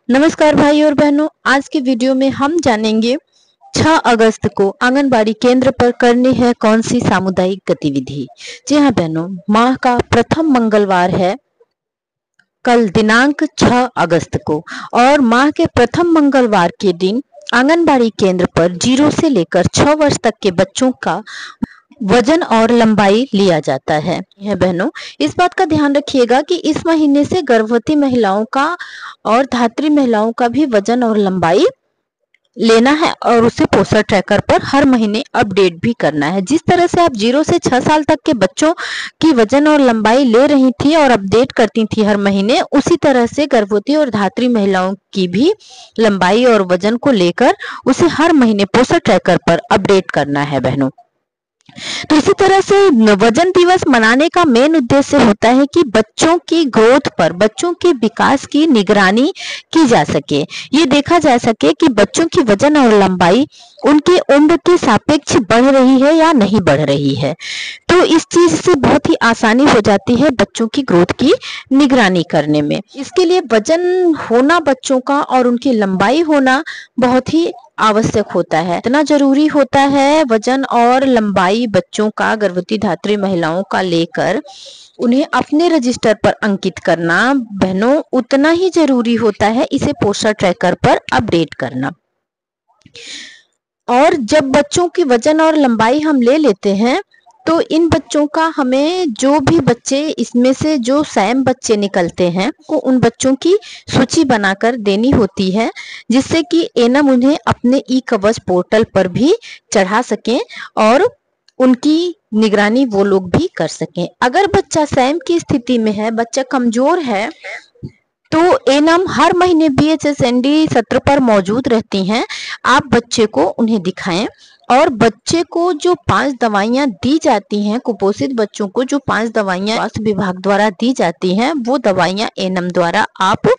नमस्कार भाई और बहनों, आज के वीडियो में हम जानेंगे 6 अगस्त को आंगनबाड़ी केंद्र पर करनी है कौन सी सामुदायिक गतिविधि। जी हाँ बहनों, माह का प्रथम मंगलवार है कल दिनांक 6 अगस्त को, और माह के प्रथम मंगलवार के दिन आंगनबाड़ी केंद्र पर 0 से लेकर 6 वर्ष तक के बच्चों का वजन और लंबाई लिया जाता है। यह बहनों, इस बात का ध्यान रखिएगा कि इस महीने से गर्भवती महिलाओं का और धात्री महिलाओं का भी वजन और लंबाई लेना है और उसे पोस्टर ट्रैकर पर हर महीने अपडेट भी करना है। जिस तरह से आप 0 से 6 साल तक के बच्चों की वजन और लंबाई ले रही थी और अपडेट करती थी हर महीने, उसी तरह से गर्भवती और धात्री महिलाओं की भी लंबाई और वजन को लेकर उसे हर महीने पोस्टर ट्रैकर पर अपडेट करना है बहनों। तो इसी तरह से वजन दिवस मनाने का मेन उद्देश्य होता है कि बच्चों की ग्रोथ पर, बच्चों के विकास की निगरानी की जा सके। ये देखा जा सके कि बच्चों की वजन और लंबाई उनकी उम्र के सापेक्ष बढ़ रही है या नहीं बढ़ रही है। तो इस चीज से बहुत ही आसानी हो जाती है बच्चों की ग्रोथ की निगरानी करने में। इसके लिए वजन होना बच्चों का और उनकी लंबाई होना बहुत ही आवश्यक होता है। इतना जरूरी होता है वजन और लंबाई बच्चों का, गर्भवती धात्री महिलाओं का लेकर उन्हें अपने रजिस्टर पर अंकित करना बहनों उतना ही जरूरी होता है इसे पोस्टर ट्रैकर पर अपडेट करना। और जब बच्चों की वजन और लंबाई हम ले लेते हैं तो इन बच्चों का हमें, जो भी बच्चे इसमें से जो सैम बच्चे निकलते हैं को उन बच्चों की सूची बनाकर देनी होती है, जिससे कि एनम उन्हें अपने ई कवच पोर्टल पर भी चढ़ा सकें और उनकी निगरानी वो लोग भी कर सकें। अगर बच्चा सैम की स्थिति में है, बच्चा कमजोर है, तो एनम हर महीने बीएचएसएनडी सत्र पर मौजूद रहती हैं। आप बच्चे को उन्हें दिखाएं और बच्चे को जो 5 दवाइयां दी जाती हैं, कुपोषित बच्चों को जो 5 दवाइयां स्वास्थ्य विभाग द्वारा दी जाती हैं, वो दवाइयां एनम द्वारा आप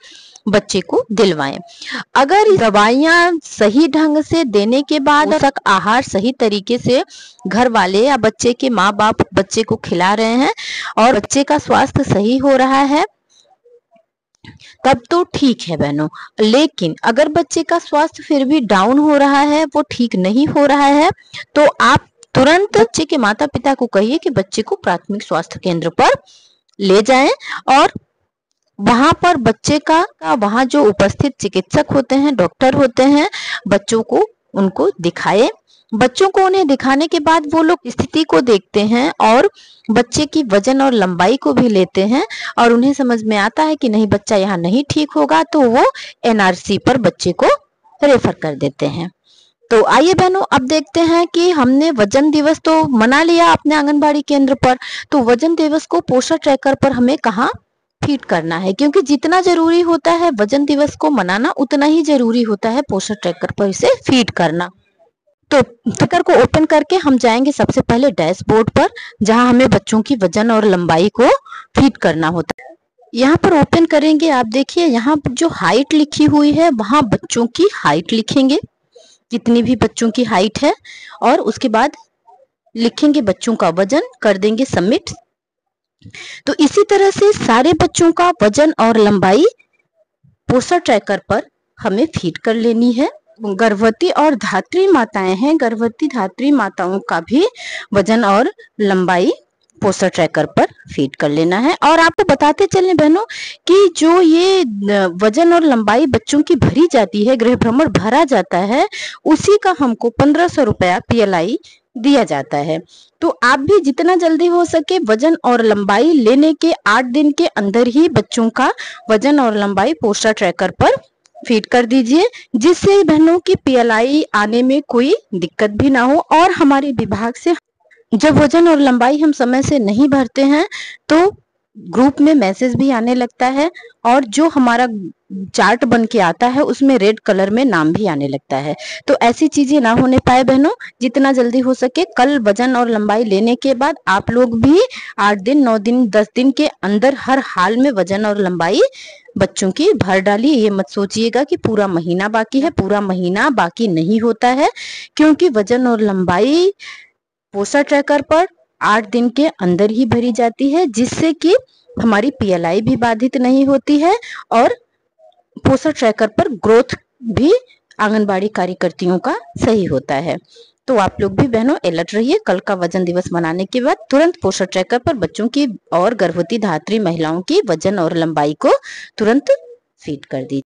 बच्चे को दिलवाएं। अगर दवाइयां सही ढंग से देने के बाद पोषक आहार सही तरीके से घर वाले या बच्चे के माँ बाप बच्चे को खिला रहे हैं और बच्चे का स्वास्थ्य सही हो रहा है, तब तो ठीक है बहनों। लेकिन अगर बच्चे का स्वास्थ्य फिर भी डाउन हो रहा है, वो ठीक नहीं हो रहा है, तो आप तुरंत बच्चे के माता पिता को कहिए कि बच्चे को प्राथमिक स्वास्थ्य केंद्र पर ले जाएं और वहां पर बच्चे का वहां जो उपस्थित चिकित्सक होते हैं, डॉक्टर होते हैं, बच्चों को उनको दिखाए। बच्चों को उन्हें दिखाने के बाद वो लोग स्थिति को देखते हैं और बच्चे की वजन और लंबाई को भी लेते हैं और उन्हें समझ में आता है कि नहीं, बच्चा यहाँ नहीं ठीक होगा, तो वो एनआरसी पर बच्चे को रेफर कर देते हैं। तो आइए बहनों, अब देखते हैं कि हमने वजन दिवस तो मना लिया अपने आंगनबाड़ी केंद्र पर, तो वजन दिवस को पोस्टर ट्रैकर पर हमें कहाँ फीड करना है, क्योंकि जितना जरूरी होता है वजन दिवस को मनाना, उतना ही जरूरी होता है पोस्टर ट्रैकर पर इसे फीड करना। तो ट्रैकर को ओपन करके हम जाएंगे सबसे पहले डैशबोर्ड पर, जहां हमें बच्चों की वजन और लंबाई को फीड करना होता है। यहाँ पर ओपन करेंगे, आप देखिए यहाँ पर जो हाइट लिखी हुई है वहां बच्चों की हाइट लिखेंगे, जितनी भी बच्चों की हाइट है, और उसके बाद लिखेंगे बच्चों का वजन, कर देंगे सबमिट। तो इसी तरह से सारे बच्चों का वजन और लंबाई पोस्टर ट्रैकर पर हमें फीड कर लेनी है। गर्भवती और धात्री माताएं हैं, गर्भवती धात्री माताओं का भी वजन और लंबाई पोस्टर ट्रैकर पर फीड कर लेना है। और आपको बताते चलें बहनों कि जो ये वजन और लंबाई बच्चों की भरी जाती है, गृह भ्रमण भरा जाता है, उसी का हमको 1500 रुपया पीएलआई दिया जाता है। तो आप भी जितना जल्दी हो सके वजन और लंबाई लेने के 8 दिन के अंदर ही बच्चों का वजन और लंबाई पोस्टर ट्रैकर पर फीड कर दीजिए, जिससे बहनों की पीएलआई आने में कोई दिक्कत भी ना हो। और हमारे विभाग से जब वजन और लंबाई हम समय से नहीं भरते हैं तो ग्रुप में मैसेज भी आने लगता है, और जो हमारा चार्ट बन के आता है उसमें रेड कलर में नाम भी आने लगता है। तो ऐसी चीजें ना होने पाए बहनों, जितना जल्दी हो सके कल वजन और लंबाई लेने के बाद आप लोग भी 8 दिन, 9 दिन, 10 दिन के अंदर हर हाल में वजन और लंबाई बच्चों की भर डालिए। ये मत सोचिएगा कि पूरा महीना बाकी है, पूरा महीना बाकी नहीं होता है, क्योंकि वजन और लंबाई पोस्टर ट्रैकर पर 8 दिन के अंदर ही भरी जाती है, जिससे कि हमारी पीएलआई भी बाधित नहीं होती है और पोषण ट्रैकर पर ग्रोथ भी आंगनबाड़ी कार्यकर्तियों का सही होता है। तो आप लोग भी बहनों अलर्ट रहिए। कल का वजन दिवस मनाने के बाद तुरंत पोषण ट्रैकर पर बच्चों की और गर्भवती धात्री महिलाओं की वजन और लंबाई को तुरंत फीड कर दीजिए।